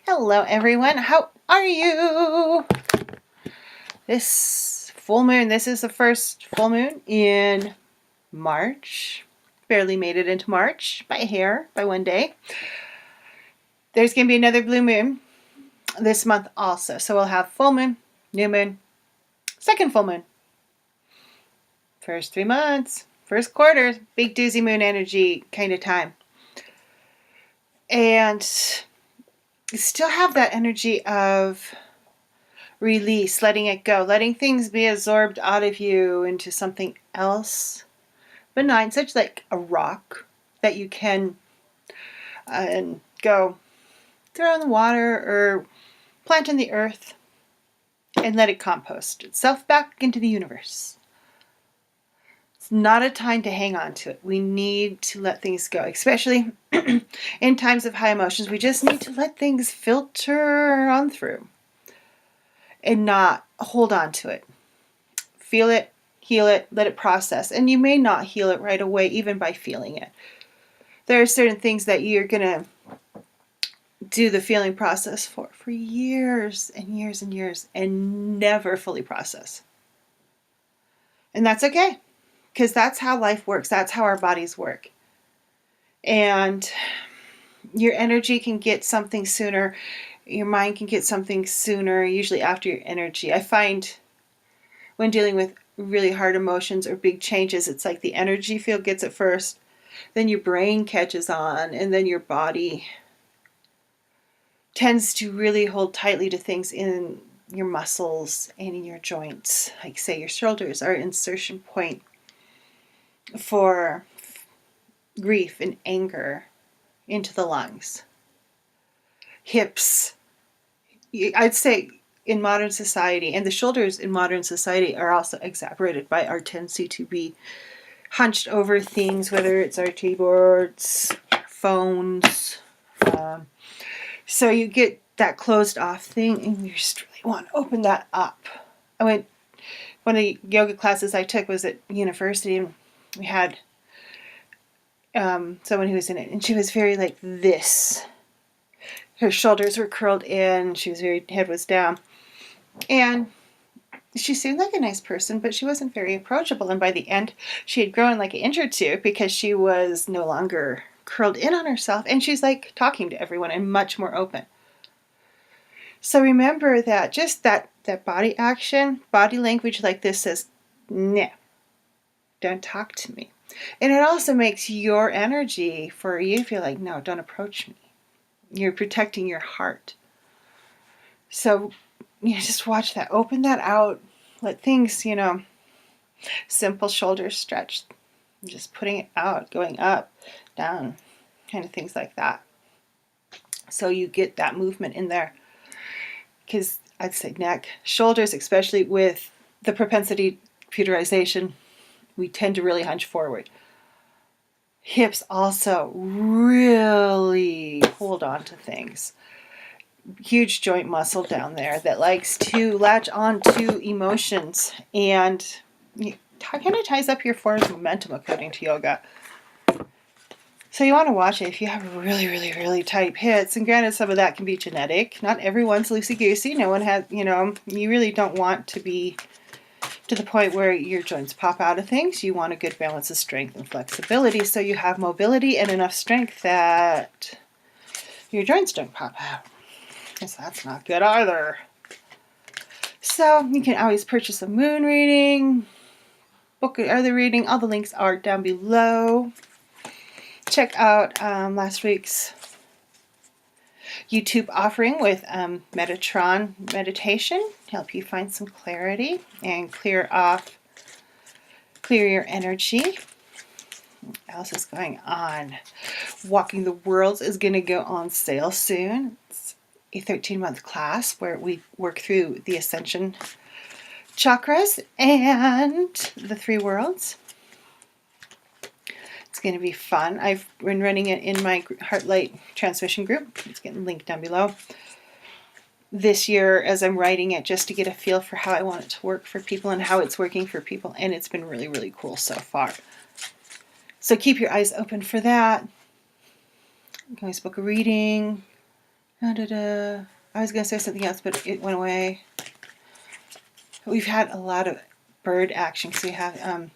Hello everyone, how are you? This full moon, this is the first full moon in March. Barely made it into March by a hair, by one day. There's going to be another blue moon this month also. So we'll have full moon, new moon, second full moon. First 3 months, first quarter, big doozy moon energy kind of time. And you still have that energy of release, letting it go, letting things be absorbed out of you into something else benign, such like a rock that you can go throw in the water or plant in the earth and let it compost itself back into the universe. It's not a time to hang on to it. We need to let things go, especially in times of high emotions. We just need to let things filter on through and not hold on to it. Feel it, heal it, let it process. And you may not heal it right away, even by feeling it. There are certain things that you're going to do the feeling process for years and years and years and never fully process. And that's okay, because that's how life works. That's how our bodies work. And your energy can get something sooner. Your mind can get something sooner, usually after your energy. I find when dealing with really hard emotions or big changes, it's like the energy field gets it first, then your brain catches on, and then your body tends to really hold tightly to things in your muscles and in your joints. Like say your shoulders are insertion point for grief and anger into the lungs. Hips, I'd say in modern society, and the shoulders in modern society are also exacerbated by our tendency to be hunched over things, whether it's our keyboards, phones. So you get that closed off thing and you just really want to open that up. One of the yoga classes I took was at university, and we had someone who was in it, and she was very like this. Her shoulders were curled in, head was down. And she seemed like a nice person, but she wasn't very approachable. And by the end, she had grown like an inch or two because she was no longer curled in on herself. And she's like talking to everyone and much more open. So remember that just that body action, body language like this says, no, don't talk to me. And it also makes your energy for you feel like, no, don't approach me. You're protecting your heart. So just watch that. Open that out. Let things, simple shoulder stretch. Just putting it out, going up, down, kind of things like that. So you get that movement in there. Because I'd say neck, shoulders, especially with the propensity computerization, we tend to really hunch forward. Hips also really hold on to things. Huge joint muscle down there that likes to latch on to emotions, and kind of ties up your forward momentum according to yoga. So you want to watch it if you have really, really, really tight hips. And granted, some of that can be genetic. Not everyone's loosey-goosey. No one has, you really don't want to be to the point where your joints pop out of things. You want a good balance of strength and flexibility so you have mobility and enough strength that your joints don't pop out. Because that's not good either. So you can always purchase a moon reading, book other reading. All the links are down below. Check out last week's YouTube offering with Metatron meditation. Help you find some clarity and clear your energy. What else is going on? Walking the Worlds is going to go on sale soon. It's a 13-month class where we work through the ascension chakras and the 3 worlds. It's going to be fun. I've been running it in my Heartlight transmission group. It's getting linked down below. This year, as I'm writing it, just to get a feel for how I want it to work for people and how it's working for people. And it's been really, really cool so far. So keep your eyes open for that. can always book a reading. Da, da, da. I was going to say something else, but it went away. We've had a lot of bird action because we have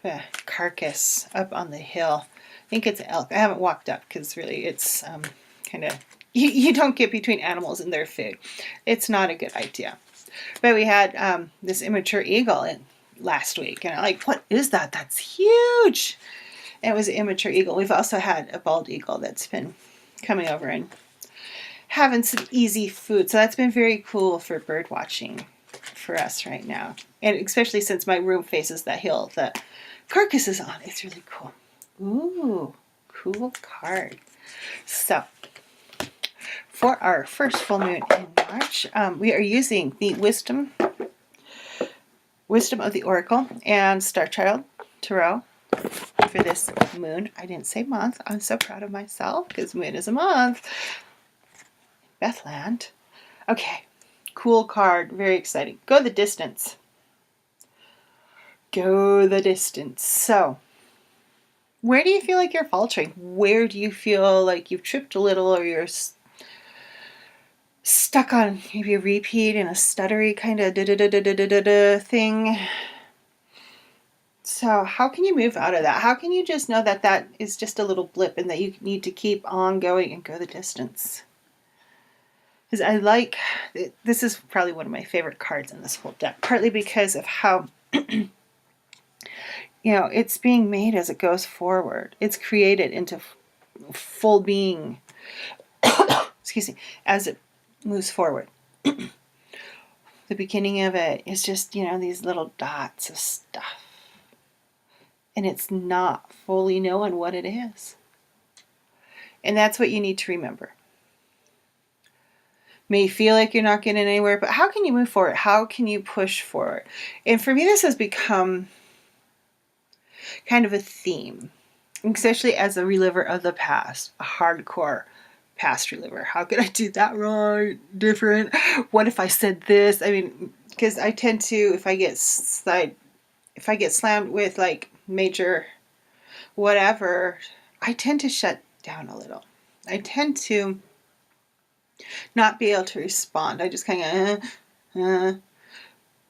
a carcass up on the hill. I think it's elk. I haven't walked up because really it's kind of, you don't get between animals and their food. It's not a good idea. But we had this immature eagle last week, and I'm like, what is that? That's huge. And it was an immature eagle. We've also had a bald eagle that's been coming over and having some easy food. So that's been very cool for bird watching for us right now. And especially since my room faces that hill that carcass is on. It's really cool. Ooh, cool card. So for our first full moon in March, we are using the Wisdom of the Oracle and Star Child Tarot for this moon. I didn't say month. I'm so proud of myself because moon is a month. Bethland. Okay, cool card. Very exciting. Go the distance. Go the distance. So, where do you feel like you're faltering? Where do you feel like you've tripped a little or you're stuck on maybe a repeat and a stuttery kind of da-da-da-da-da-da-da thing? So how can you move out of that? How can you just know that that is just a little blip and that you need to keep on going and go the distance? Because I like, this is probably one of my favorite cards in this whole deck, partly because of how, it's being made as it goes forward. It's created into full being, excuse me, as it moves forward. The beginning of it is just, these little dots of stuff. And it's not fully knowing what it is. And that's what you need to remember. May feel like you're not getting anywhere, but how can you move forward? How can you push forward? And for me, this has become kind of a theme, especially as a reliver of the past, a hardcore past reliver. How could I do that right? Different? What if I said this? I mean, because I tend to, if I get slammed with like major whatever, I tend to shut down a little. I tend to not be able to respond. I just kind of, and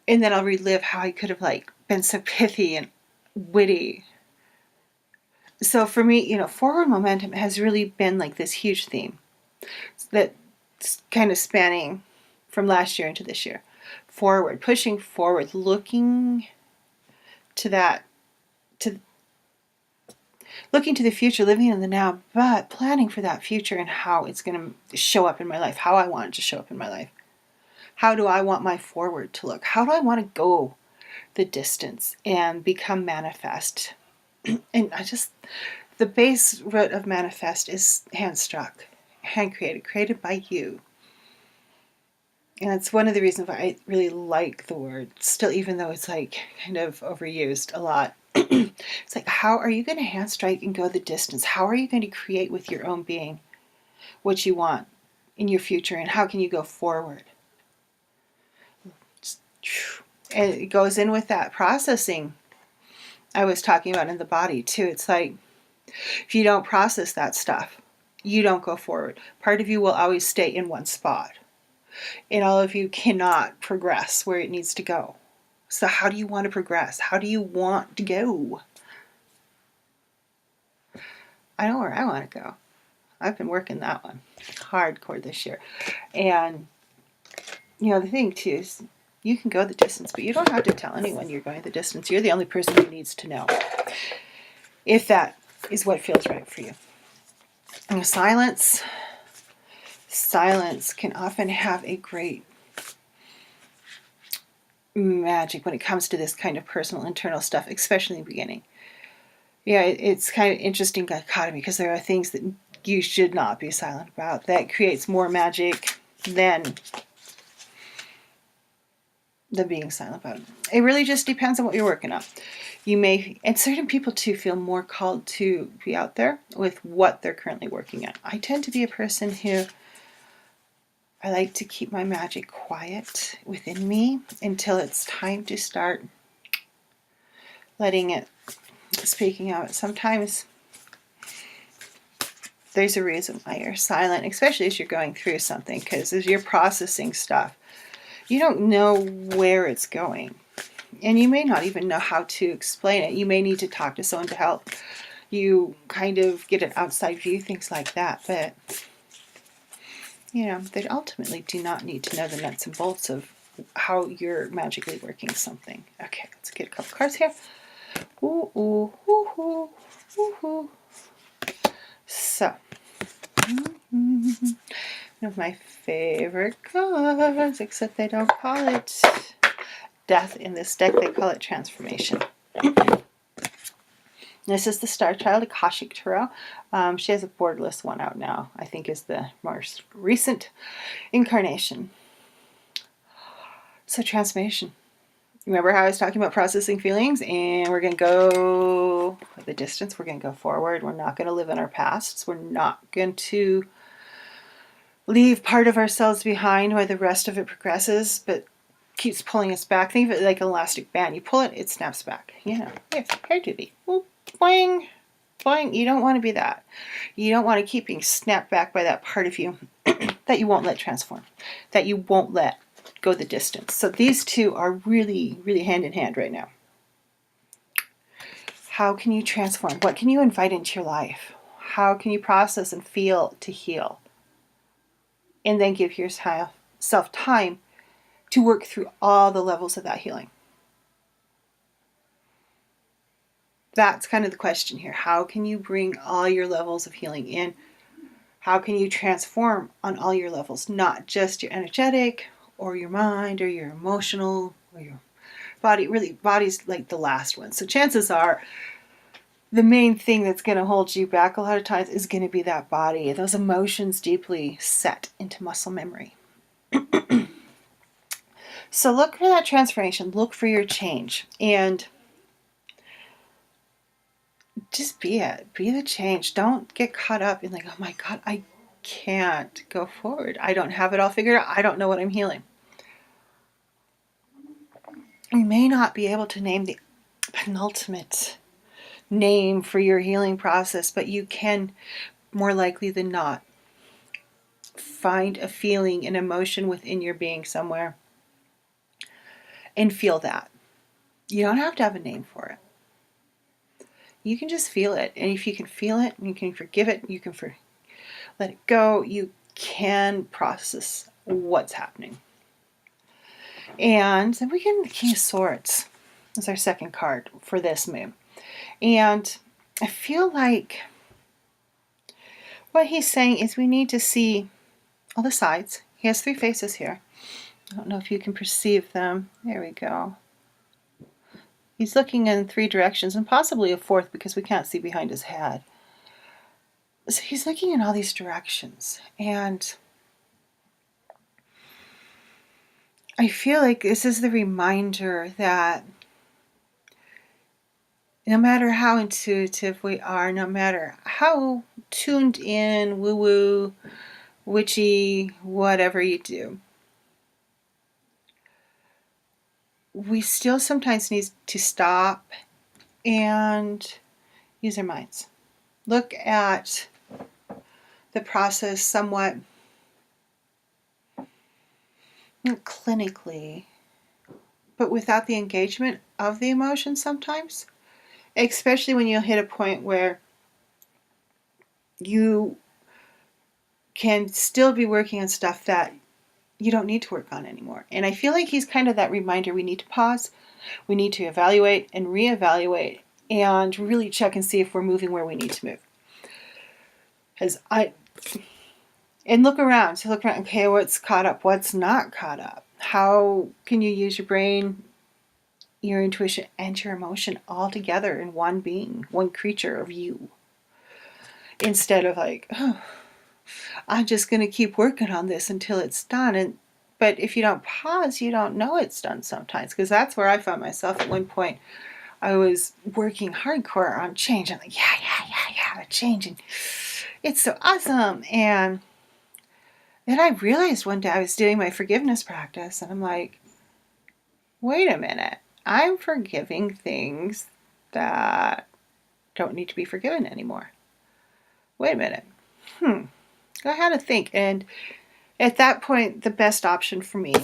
then I'll relive how I could have like been so pithy and witty. So for me, forward momentum has really been like this huge theme that's kind of spanning from last year into this year. Forward, pushing forward, looking to looking to the future, living in the now, but planning for that future and how it's going to show up in my life, how I want it to show up in my life. How do I want my forward to look? How do I want to go the distance and become manifest? And the base root of manifest is hand struck, hand created by you. And it's one of the reasons why I really like the word still, even though it's like kind of overused a lot. It's like, how are you going to hand strike and go the distance? How are you going to create with your own being what you want in your future? And how can you go forward? And it goes in with that processing I was talking about in the body too. It's like, if you don't process that stuff, you don't go forward. Part of you will always stay in one spot. And all of you cannot progress where it needs to go. So how do you want to progress? How do you want to go? I know where I want to go. I've been working that one hardcore this year. And, the thing too is you can go the distance, but you don't have to tell anyone you're going the distance. You're the only person who needs to know if that is what feels right for you. And silence can often have a great magic when it comes to this kind of personal internal stuff, especially in the beginning. Yeah, it's kind of interesting dichotomy because there are things that you should not be silent about that creates more magic than being silent about it. It really just depends on what you're working on. You may, and certain people too feel more called to be out there with what they're currently working on. I tend to be a person who I like to keep my magic quiet within me until it's time to start speaking out. Sometimes there's a reason why you're silent, especially as you're going through something, because as you're processing stuff, you don't know where it's going. And you may not even know how to explain it. You may need to talk to someone to help you kind of get an outside view, things like that. But, they ultimately do not need to know the nuts and bolts of how you're magically working something. Okay, let's get a couple cards here. Ooh, ooh, ooh, ooh, ooh, ooh. So, one of my favorite cards, except they don't call it death in this deck, they call it transformation. This is the Star Child Akashic Tarot. She has a borderless one out now, I think is the most recent incarnation. So transformation. Remember how I was talking about processing feelings? And we're going to go the distance. We're going to go forward. We're not going to live in our pasts. We're not going to leave part of ourselves behind while the rest of it progresses, but keeps pulling us back. Think of it like an elastic band. You pull it, it snaps back. Here, hair doobie. Boing, boing. You don't want to be that. You don't want to keep being snapped back by that part of you that you won't let transform, that you won't let go the distance. So these two are really, really hand in hand right now. How can you transform? What can you invite into your life? How can you process and feel to heal? And then give yourself time to work through all the levels of that healing. That's kind of the question here. How can you bring all your levels of healing in? How can you transform on all your levels? Not just your energetic or your mind or your emotional or your body. Really, body's like the last one. So chances are the main thing that's going to hold you back a lot of times is going to be that body. Those emotions deeply set into muscle memory. So look for that transformation. Look for your change. And just be it. Be the change. Don't get caught up in like, oh my God, I can't go forward. I don't have it all figured out. I don't know what I'm healing. You may not be able to name the penultimate name for your healing process, but you can, more likely than not, find a feeling, an emotion within your being somewhere and feel that. You don't have to have a name for it. You can just feel it. And if you can feel it, you can forgive it, you can let it go, you can process what's happening. And then we get the King of Swords as our second card for this moon. And I feel like what he's saying is we need to see all the sides. He has 3 faces here. I don't know if you can perceive them. There we go. He's looking in 3 directions and possibly a 4th because we can't see behind his head. So he's looking in all these directions. And I feel like this is the reminder that no matter how intuitive we are, no matter how tuned in, woo-woo, witchy, whatever you do, we still sometimes need to stop and use our minds. Look at the process somewhat not clinically, but without the engagement of the emotion sometimes. Especially when you hit a point where you can still be working on stuff that you don't need to work on anymore. And I feel like he's kind of that reminder we need to pause, we need to evaluate and reevaluate and really check and see if we're moving where we need to move. And look around. So look around, okay, what's caught up, what's not caught up? How can you use your brain, your intuition, and your emotion all together in one being, one creature of you? Instead of like, oh, I'm just going to keep working on this until it's done. But if you don't pause, you don't know it's done sometimes. Because that's where I found myself at one point. I was working hardcore on change. I'm like, yeah, change. And it's so awesome. And then I realized one day I was doing my forgiveness practice. And I'm like, wait a minute. I'm forgiving things that don't need to be forgiven anymore. Wait a minute. I had to think. And at that point, the best option for me,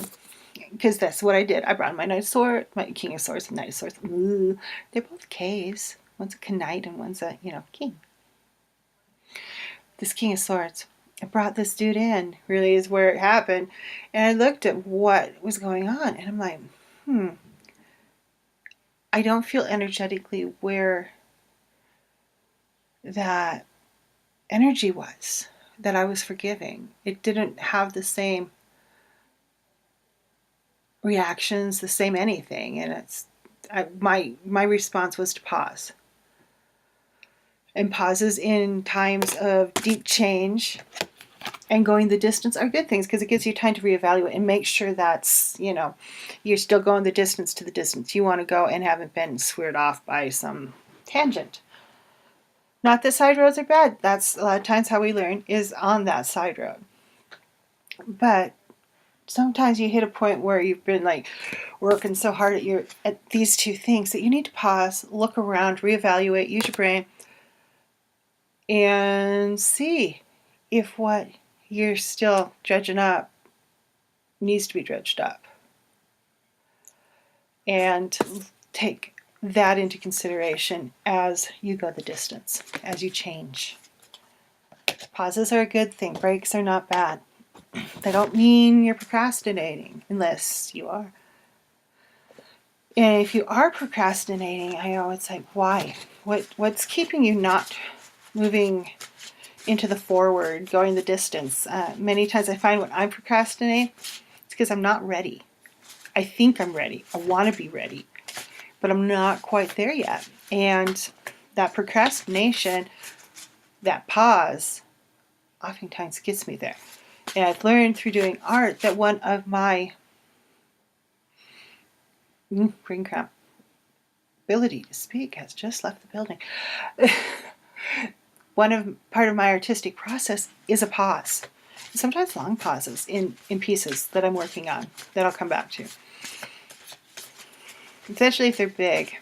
because that's what I did, I brought my Knight of Swords, my King of Swords and Knight of Swords. Ooh, they're both K's. One's a knight and one's a, king. This King of Swords. I brought this dude in, really is where it happened. And I looked at what was going on, and I'm like, I don't feel energetically where that energy was that I was forgiving. It didn't have the same reactions, the same anything, and my response was to pause. And pauses in times of deep change and going the distance are good things because it gives you time to reevaluate and make sure that's, you're still going the distance to the distance you want to go and haven't been sweared off by some tangent. Not that side roads are bad. That's a lot of times how we learn is on that side road. But sometimes you hit a point where you've been like working so hard at these two things that you need to pause, look around, reevaluate, use your brain, and see if what you're still dredging up needs to be dredged up. And take that into consideration as you go the distance, as you change. Pauses are a good thing. Breaks are not bad. They don't mean you're procrastinating, unless you are. And if you are procrastinating, I know it's like, why? What's keeping you not moving into the forward, going the distance? Many times I find when I'm procrastinating, it's because I'm not ready. I think I'm ready. I want to be ready, but I'm not quite there yet. And that procrastination, that pause, oftentimes gets me there. And I've learned through doing art that one of my brain cramp ability to speak has just left the building. Part of my artistic process is a pause. Sometimes long pauses in pieces that I'm working on that I'll come back to. Especially if they're big.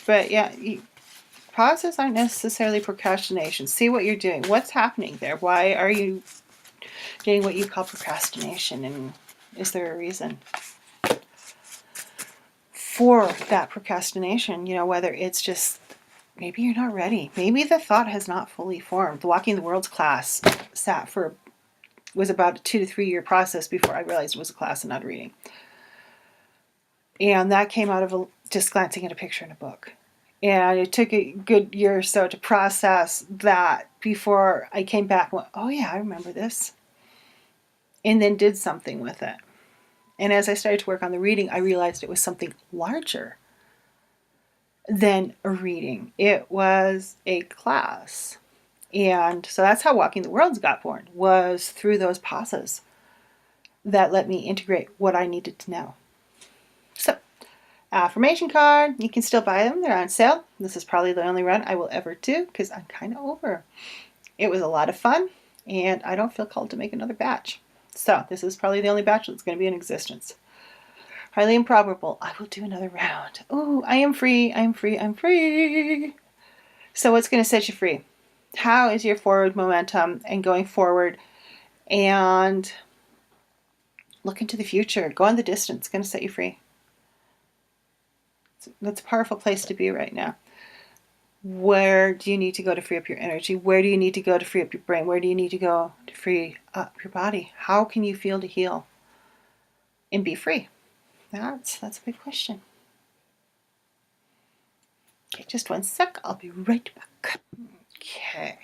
But yeah, pauses aren't necessarily procrastination. See what you're doing. What's happening there? Why are you doing what you call procrastination? And is there a reason for that procrastination? Whether it's just maybe you're not ready. Maybe the thought has not fully formed. The Walking the Worlds class was about a 2 to 3 year process before I realized it was a class and not a reading. And that came out of just glancing at a picture in a book. And it took a good year or so to process that before I came back and went, oh yeah, I remember this. And then did something with it. And as I started to work on the reading, I realized it was something larger than a reading. It was a class. And so that's how Walking the Worlds got born, was through those pauses that let me integrate what I needed to know. So, affirmation card, you can still buy them. They're on sale. This is probably the only run I will ever do because I'm kind of over. It was a lot of fun, and I don't feel called to make another batch. So, this is probably the only batch that's going to be in existence. Highly improbable, I will do another round. Oh, I am free, I'm free, I'm free. So what's going to set you free? How is your forward momentum and going forward and look into the future? Go on the distance. It's going to set you free. That's a powerful place to be right now. Where do you need to go to free up your energy? Where do you need to go to free up your brain? Where do you need to go to free up your body? How can you feel to heal and be free? That's a big question. Okay, just one sec. I'll be right back. Okay.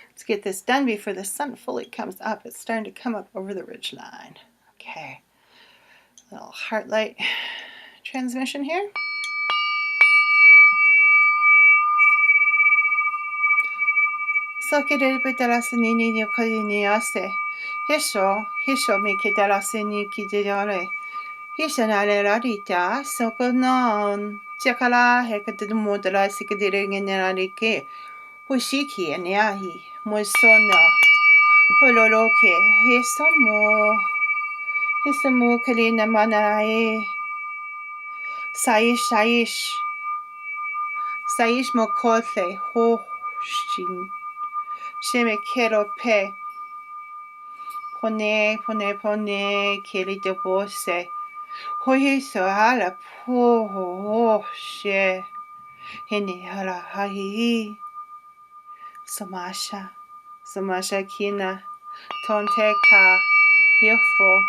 Let's get this done before the sun fully comes up. It's starting to come up over the ridge line. Okay. A little heart light transmission here. So querer pedalasini ni koliniase. Hisho me kedalasini kidare. Hishanale rarita sokonon. Chakala hekatudumodala sikadiringenarike. Hushiki aniahi. Moisono. Holoroke. Hisamu kalina manae. Saish mokote. Ho shin. Sheme kero pe. Pone, pone, pone, kiri de bose. Hoye so hala po ho she. Hene hala hahi. Samasha. Samasha kina. Tonte ka. Yofro.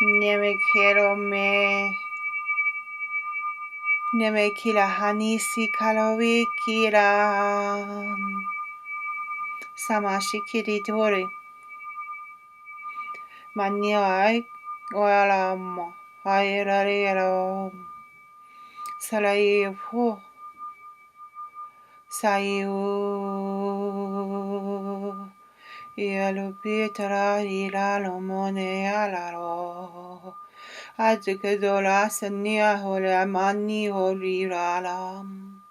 Neme kero me. Neme kila hanisi kalawi kira. Samashi kiri tori. Maniai oalamo. Hairariero. Salaifu. Sayu. Ialupitara ilalomone alaro. Azukadola sania hole mani holiralam.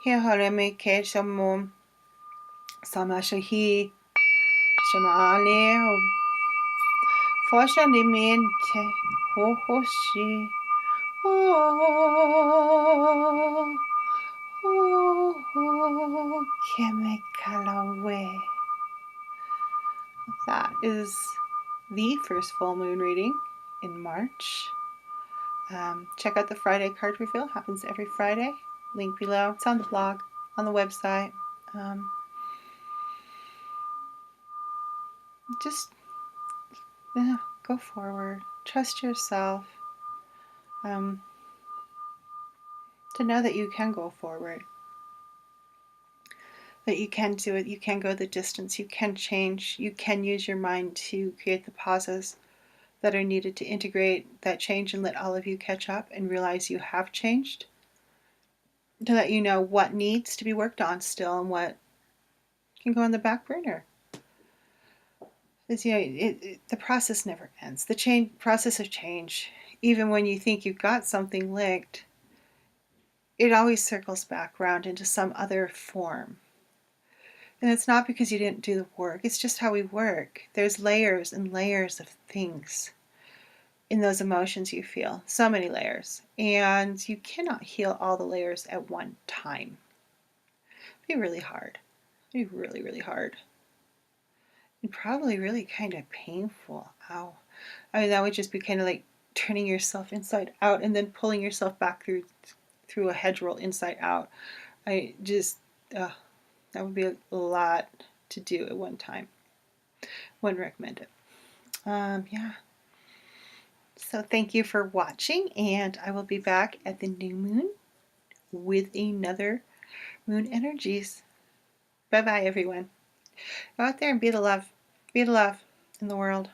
Here holeme keshamum. Samashahi. Shamane. Foshanimiente. Hohoshi. Oh. Oh. Kemekalawe. That is the first full moon reading in March. Check out the Friday card reveal. Happens every Friday. Link below. It's on the blog, on the website. Just go forward. Trust yourself. To know that you can go forward. That you can do it. You can go the distance. You can change. You can use your mind to create the pauses that are needed to integrate that change and let all of you catch up and realize you have changed, to let you know what needs to be worked on still and what can go on the back burner. Because the process never ends. The process of change, even when you think you've got something licked, it always circles back around into some other form. And it's not because you didn't do the work, it's just how we work. There's layers and layers of things in those emotions you feel, so many layers, and you cannot heal all the layers at one time. It'd be really hard. It'd be really, really hard. And probably really kind of painful. Ow. I mean, that would just be kind of like turning yourself inside out and then pulling yourself back through a hedge roll inside out. That would be a lot to do at one time. Wouldn't recommend it. Yeah. So thank you for watching, and I will be back at the new moon with another moon energies. Bye-bye, everyone. Go out there and be the love. Be the love in the world.